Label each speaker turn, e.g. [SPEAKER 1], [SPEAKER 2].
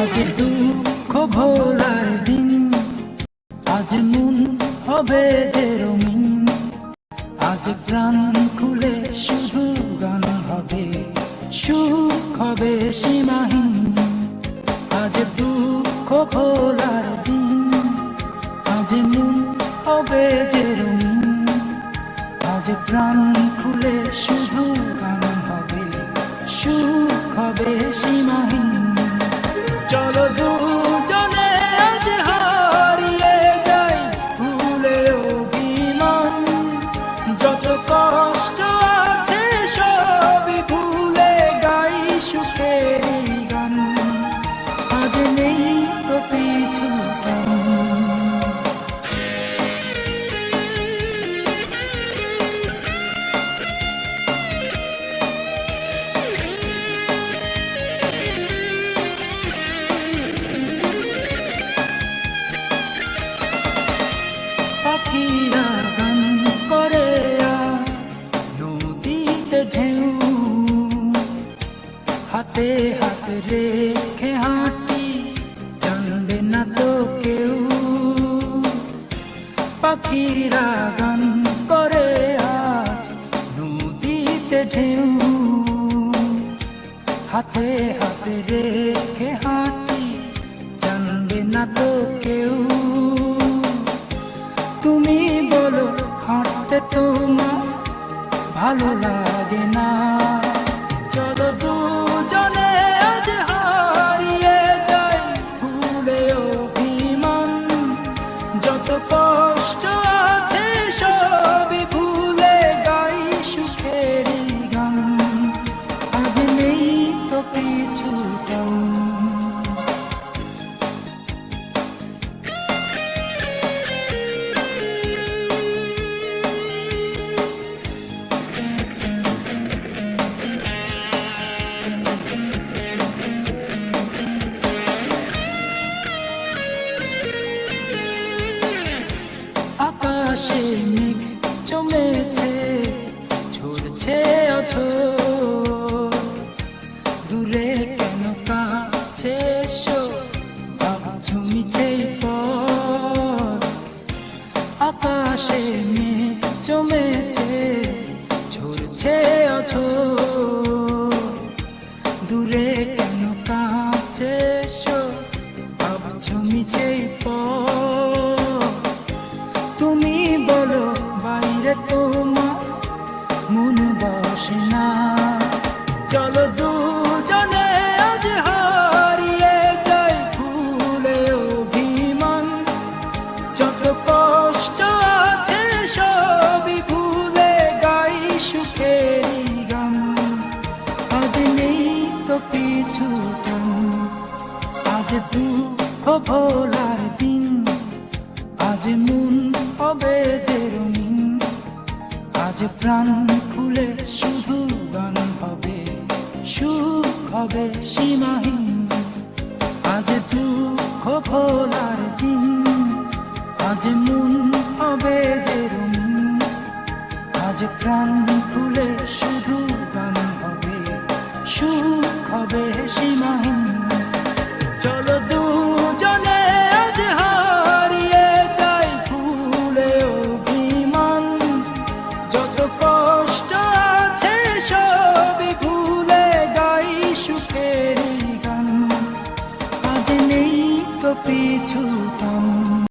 [SPEAKER 1] আজ দুঃখ ভোলার দিন, আজ মন হবে যে রঙিন, আজ প্রাণ খুলে শুধু গান হবে, সুখ হবে সীমাহীন। আজ দুঃখ ভোলার দিন, আজ মন হবে যে রঙিন, আজ প্রাণ খুলে শুধু গান হবে, সুখ হবে সীমাহীন। চলো দুজনে আজ হারিয়ে যাই ভুলে অভিমান, যত কষ্ট আছে সবই ভুলে গাই সুখের গান। আজ নেই তো পিছু টান, পাখিরা গান করে আজ নদীতে ঢেউ, হাতে হাত রেখে হাঁটি জানবে না তো কেউ। পাখিরা গান করে আজ নদীতে ঢেউ, হাতে হাত রেখে হাঁটি জানবে না তো কেউ। তুমি বলো হাঁটতে তোমার ভালো লাগে না, চলো দুজনে আজ হারিয়ে যাই ভুলে অভিমান, যত কষ্ট আছে সবই ভুলে গাই সুখের গান। আজ নেই তো পিছু টান, আকাশে মেঘ জমেছে ঝরছে আঁচল, দূরে কেন কাছে এসো ভাবছো মিছে পথ। আকাশে মেঘ জমেছে ঝরছে আঁচল, দূরে কেন কাছে এসো ভাবছো মিছে পথ। তুমি বলো বাইরে তোমার মন বসে না, চলো দুজনে আজ হারিয়ে যাই ভুলে অভিমান, যত কষ্ট আছে সবই ভুলে গাই সুখের গান। আজ নেই তো পিছু টান, আজ দুঃখ ভোলার দিন, আজ মন হবে যে রঙিন, আজ প্রাণ খুলে শুধু গান হবে, সুখ হবে সীমাহীন। আজ দুঃখ ভোলার দিন, আজ মন হবে যে রঙিন, আজ প্রাণ খুলে শুধু গান হবে, সুখ হবে সীমাহীন। চলো দুজনে আজ হারিয়ে যাই ভুলে অভিমান, যত কষ্ট আছে সবই ভুলে গাই সুখের গান। আজ নেই তো পিছু টান।